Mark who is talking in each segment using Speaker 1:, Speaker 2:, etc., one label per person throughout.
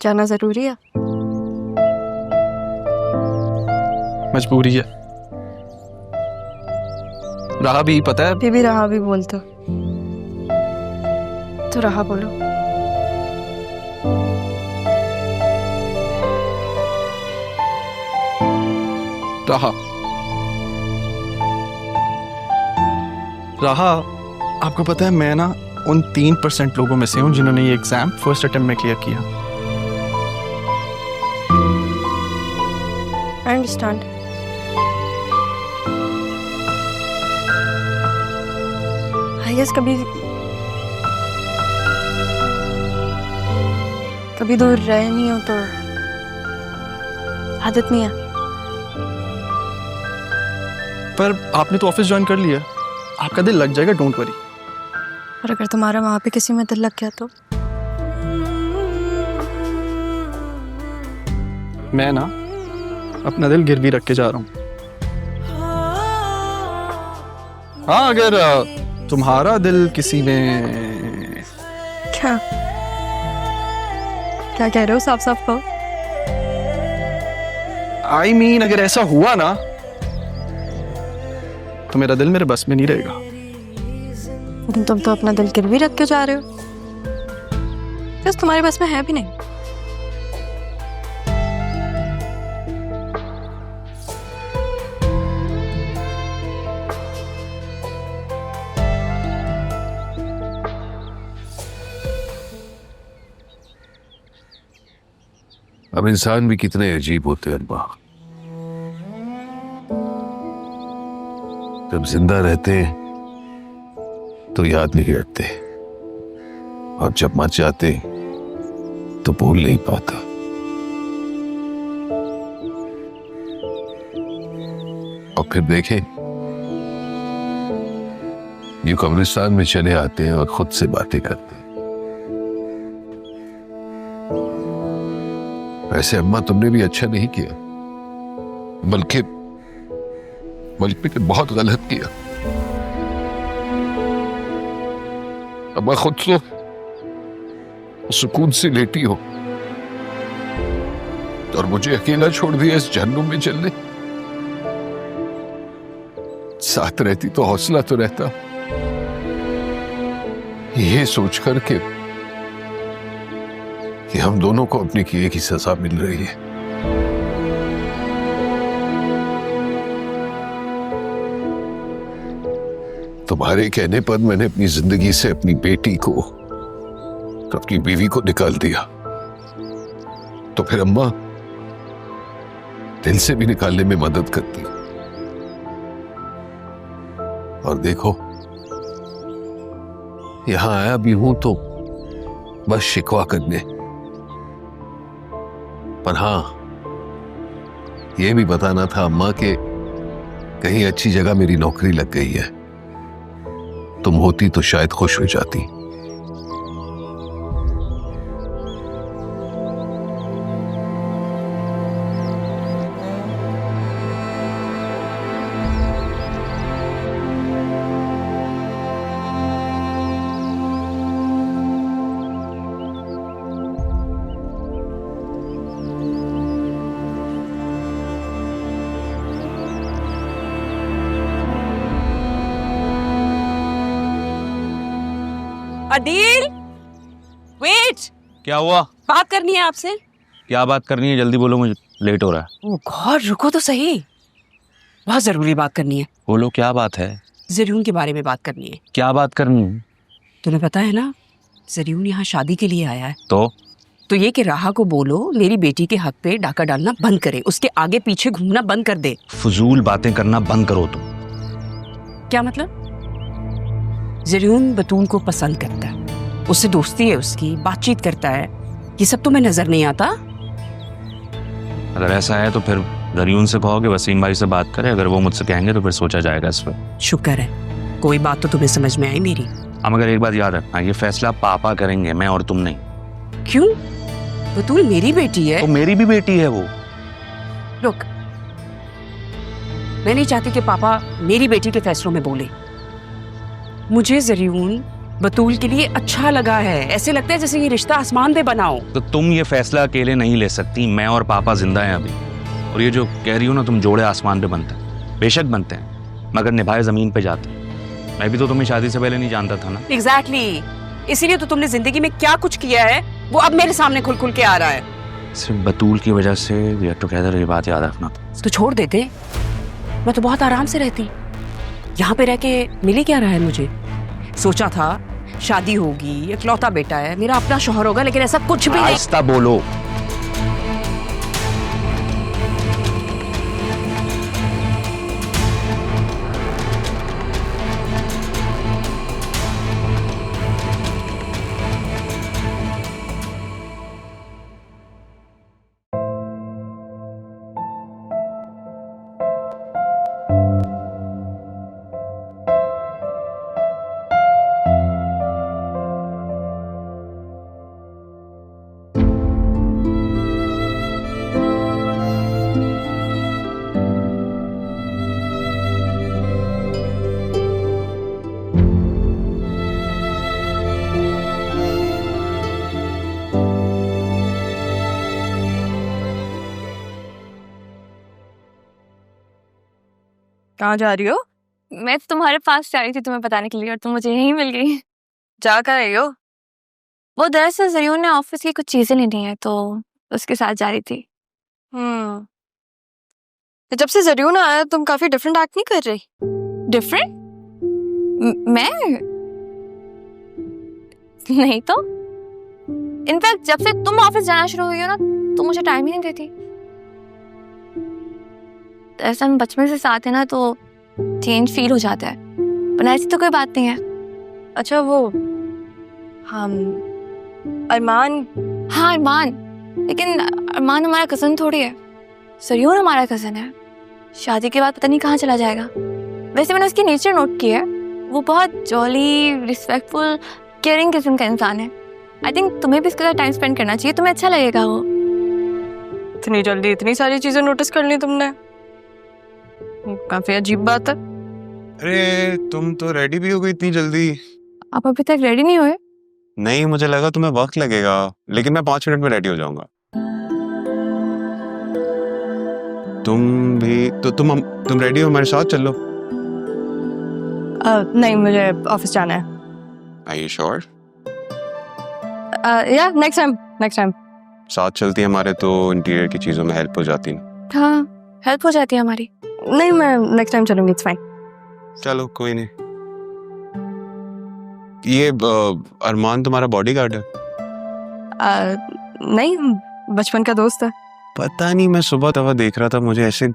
Speaker 1: जाना जरूरी है?
Speaker 2: मजबूरी है। रहा भी पता है।
Speaker 1: फिर भी रहा भी बोलते हो तो रहा बोलो।
Speaker 2: रहा आपको पता है मैं ना उन 3% लोगों में से हूं जिन्होंने ये एग्जाम फर्स्ट अटेम्प्ट में क्लियर किया।
Speaker 1: I understand. आई गेस कभी दूर रहे नहीं हो तो आदत नहीं है।
Speaker 2: पर आपने तो ऑफिस ज्वाइन कर लिया, आपका दिल लग जाएगा, डोंट वरी।
Speaker 1: और अगर तुम्हारा वहां पे किसी में दिल लग गया तो?
Speaker 2: मैं ना अपना दिल गिरवी रख के जा रहा हूं। हाँ, अगर तुम्हारा दिल किसी में।
Speaker 1: क्या क्या कह रहे हो? साफ साफ कहो।
Speaker 2: I mean, अगर ऐसा हुआ ना तो मेरा दिल मेरे बस में नहीं रहेगा।
Speaker 1: लेकिन तुम तो अपना दिल गिरवी रख के जा रहे हो। बस तुम्हारे बस में है भी नहीं।
Speaker 3: अब इंसान भी कितने अजीब होते हैं अम्मा। जब जिंदा रहते हैं तो याद नहीं रखते, और जब मर जाते तो भूल नहीं पाता। और फिर देखें, यूं कब्रिस्तान में चले आते हैं और खुद से बातें करते हैं। वैसे अम्मा तुमने भी अच्छा नहीं किया, बल्कि बहुत गलत किया। अम्मा खुद तो सुकून से लेटी हो और मुझे अकेला छोड़ दिया इस जहन्नुम में चलने। साथ रहती तो हौसला तो रहता, ये सोचकर कि हम दोनों को अपने किए की सजा मिल रही है। तुम्हारे कहने पर मैंने अपनी जिंदगी से अपनी बेटी को, अपनी बीवी को निकाल दिया, तो फिर अम्मा दिल से भी निकालने में मदद करती। और देखो, यहां आया भी हूं तो बस शिकवा करने। पर हां, यह भी बताना था अम्मा के कहीं अच्छी जगह मेरी नौकरी लग गई है। तुम होती तो शायद खुश हो जाती।
Speaker 4: अदील, वेट।
Speaker 5: क्या हुआ?
Speaker 4: बात करनी है आपसे।
Speaker 5: क्या बात करनी है? जल्दी बोलो, मुझे लेट हो रहा है।
Speaker 4: ओ गॉड, रुको तो सही, बहुत जरूरी बात करनी है।
Speaker 5: बोलो, क्या बात है?
Speaker 4: जरीन के बारे में बात करनी है।
Speaker 5: क्या बात करनी है?
Speaker 4: तुम्हें पता है ना, जरीन यहाँ शादी के लिए आया है।
Speaker 5: तो
Speaker 4: ये कि राहा को बोलो मेरी बेटी के हक पे डाका डालना बंद करे, उसके आगे पीछे घूमना बंद कर दे।
Speaker 5: फजूल बातें करना बंद करो तुम।
Speaker 4: क्या मतलब? जरीन बतूल को पसंद करता है, उससे दोस्ती है, उसकी बातचीत करता है, ये सब तुम्हें नजर नहीं आता?
Speaker 5: अगर ऐसा है तो फिर जरीन से कहो कि वसीम भाई से बात करे। अगर वो मुझसे कहेंगे तो फिर सोचा जाएगा इस पर।
Speaker 4: शुक्र है कोई बात तो तुम्हें समझ में आई मेरी।
Speaker 5: अब मगर एक बात याद रखना, ये फैसला पापा करेंगे, मैं और तुम नहीं।
Speaker 4: क्यों? बतूल मेरी बेटी है।
Speaker 5: तो मेरी भी बेटी है वो।
Speaker 4: रुक, मैं नहीं चाहती कि पापा मेरी बेटी के फैसलों में बोले। मुझे जरीन बतूल के लिए अच्छा लगा है। ऐसे लगता है जैसे ये रिश्ता आसमान पे बना हो।
Speaker 5: तो तुम ये फैसला अकेले नहीं ले सकती, मैं और पापा जिंदा हैं अभी। और ये जो कह रही हो ना तुम जोड़े आसमान पे बनते हैं, बेशक बनते हैं, मगर निभाए जमीन पे जाते हैं। मैं भी तो तुम्हें शादी से पहले नहीं जानता था ना।
Speaker 4: एग्जैक्टली इसीलिए तो तुमने जिंदगी में क्या कुछ किया है वो अब मेरे सामने खुल खुल के आ रहा है।
Speaker 5: सिर्फ बतूल की वजह से वी आर टुगेदर, ये बात याद रखना।
Speaker 4: तो छोड़ देते, मैं तो बहुत आराम से रहती। यहाँ पे रह के मिली क्या रहा है मुझे? सोचा था शादी होगी, इकलौता बेटा है, मेरा अपना शौहर होगा, लेकिन ऐसा कुछ भी नहीं।
Speaker 5: आहिस्ता बोलो।
Speaker 1: कहाँ जा रही हो?
Speaker 6: मैं तो तुम्हारे पास जा रही थी तुम्हें बताने के लिए और तुम मुझे यहीं मिल गई।
Speaker 1: जा कर रही हो?
Speaker 6: वो दरअसल जरीन ने ऑफिस की कुछ चीजें लेनी है तो उसके साथ जा रही थी।
Speaker 1: तो जब से जरियून आया तुम काफी डिफरेंट एक्ट नहीं कर रही।
Speaker 6: डिफरेंट? मैं नहीं तो। इनफैक्ट जब से तुम ऑफिस जाना शुरू हुई हो ना तो मुझे टाइम ही नहीं देती। ऐसा हम बचपन से साथ है ना तो चेंज फील हो जाता है, पर ऐसी तो कोई बात नहीं है।
Speaker 1: अच्छा वो हम अरमान।
Speaker 6: हाँ अरमान, लेकिन अरमान हमारा कज़न थोड़ी है। जरीन हमारा कज़न है। शादी के बाद पता नहीं कहाँ चला जाएगा। वैसे मैंने उसकी नेचर नोट की है, वो बहुत जॉली, रिस्पेक्टफुल, केयरिंग किस्म का इंसान है। आई थिंक तुम्हें भी इसके साथ टाइम स्पेंड करना चाहिए, तुम्हें अच्छा लगेगा। वो
Speaker 1: इतनी जल्दी इतनी सारी चीजें नोटिस कर ली तुमने, काफी अजीब बात है।
Speaker 7: अरे तुम तो रेडी भी हो गई इतनी जल्दी?
Speaker 6: आप अभी तक रेडी नहीं हुए?
Speaker 7: नहीं, मुझे लगा तुम्हें वक्त लगेगा, लेकिन मैं 5 मिनट में रेडी हो जाऊंगा। तुम भी तो तुम रेडी हो, हमारे साथ चलो।
Speaker 1: नहीं, मुझे ऑफिस जाना है।
Speaker 7: Are you sure?
Speaker 1: या नेक्स्ट टाइम
Speaker 7: साथ चलती है हमारे तो इंटीरियर की चीजों में हेल्प हो जाती ना।
Speaker 6: हाँ हेल्प हो जाती है हमारी।
Speaker 1: नहीं, मैं नेक्स्ट टाइम चलूंगी, इट्स फाइन।
Speaker 7: चलो कोई नहीं। ये अरमान तुम्हारा बॉडीगार्ड है?
Speaker 1: नहीं, बचपन का दोस्त है।
Speaker 7: पता नहीं, मैं सुबह दवा देख रहा था, मुझे ऐसे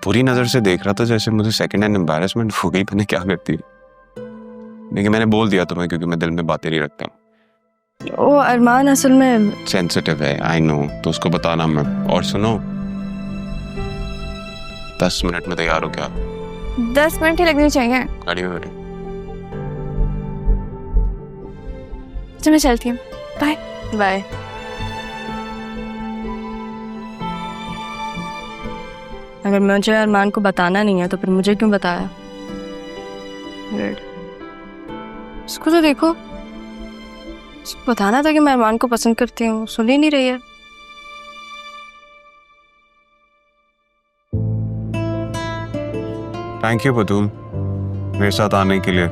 Speaker 7: बुरी नजर से देख रहा था जैसे मुझे सेकंड हैंड एम्बैरेसमेंट हो गई। मैंने क्या करती, लेकिन मैंने बोल दिया तुम्हें क्योंकि मैं दिल में बातें नहीं रखता।
Speaker 1: वो अरमान असल में
Speaker 7: सेंसिटिव है, आई नो, तो उसको बताना मैं। और सुनो, 10 मिनट में तैयार हो क्या?
Speaker 6: 10 मिनट ही लगने चाहिए।
Speaker 7: गाड़ी में बैठे।
Speaker 6: तो मैं चलती हूँ, बाय
Speaker 1: बाय। अगर मुझे अरमान को बताना नहीं है तो फिर मुझे क्यों बताया? उसको तो देखो, उसको बताना था कि मैं अरमान को पसंद करती हूँ, सुन ही नहीं रही है।
Speaker 7: थैंक यू बतूल मेरे साथ आने के लिए,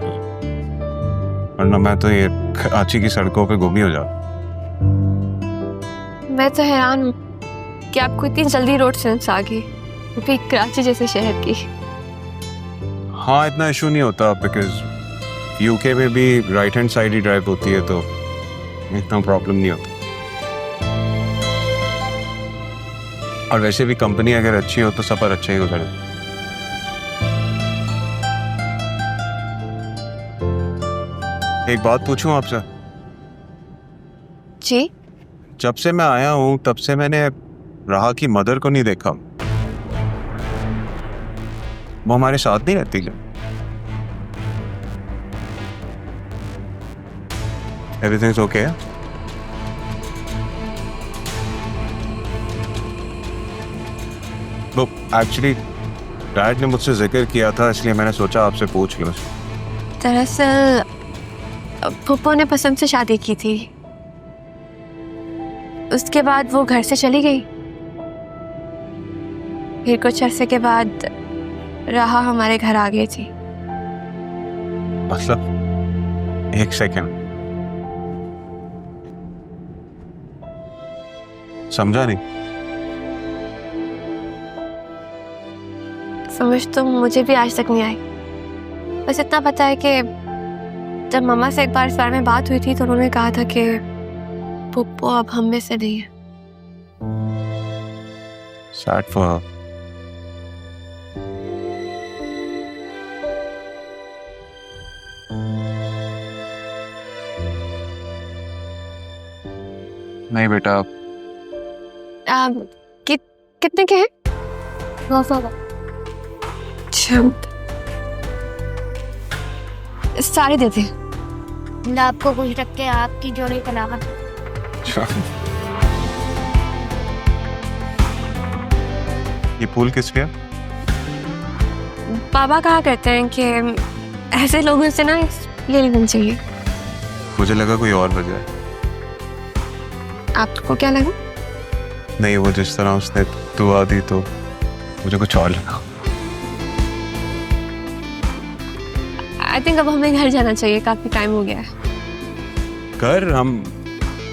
Speaker 7: वरना मैं तो ये कराची की सड़कों पे गुम ही हो जाता।
Speaker 6: मैं तो हैरान हूँ कि आपको इतनी जल्दी रोड सेंस आ गई, वो भी कराची जैसे शहर की।
Speaker 7: हाँ, इतना इशू नहीं होता बिकॉज यूके में भी राइट हैंड साइड ही ड्राइव होती है, तो इतना प्रॉब्लम नहीं होता। और वैसे भी कंपनी अगर अच्छी हो तो सफर अच्छा ही गुजरे। एक बात पूछूं आपसे?
Speaker 6: जी?
Speaker 7: जब से मैं आया हूं तब से मैंने राहा की मदर को नहीं देखा। वो हमारे साथ नहीं रहती क्या? Everything's okay? वो एक्चुअली डैड ने मुझसे जिक्र किया था, इसलिए मैंने सोचा आपसे पूछ लूं।
Speaker 6: दरअसल फूफो ने पसंद से शादी की थी। उसके बाद वो घर से चली गई। फिर कुछ अरसे के बाद राहा हमारे घर आ गई थी।
Speaker 7: मतलब एक सेकंड, समझा नहीं।
Speaker 6: समझ तो मुझे भी आज तक नहीं आई। बस इतना पता है कि जब मम्मा से एक बार इस बारे में बात हुई थी तो उन्होंने कहा था कि पुप्पो अब हम में से नहीं है।
Speaker 7: Sad for her. नहीं बेटा,
Speaker 6: कितने के हैं? सारे देते।
Speaker 8: आपको खुश रख के आपकी जोड़ी बनावा।
Speaker 7: ये फूल किस लिए?
Speaker 6: पापा कहा करते हैं कि ऐसे लोगों से ना ले लेना चाहिए।
Speaker 7: मुझे लगा कोई और वजह है।
Speaker 6: आपको क्या लगा?
Speaker 7: नहीं, वो जिस तरह उसने दुआ दी तो मुझे कुछ और लगा।
Speaker 6: आई थिंक अब हमें घर जाना चाहिए, काफी टाइम हो गया है।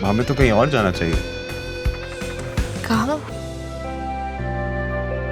Speaker 7: हमें तो कहीं और जाना चाहिए।
Speaker 6: कहाँ?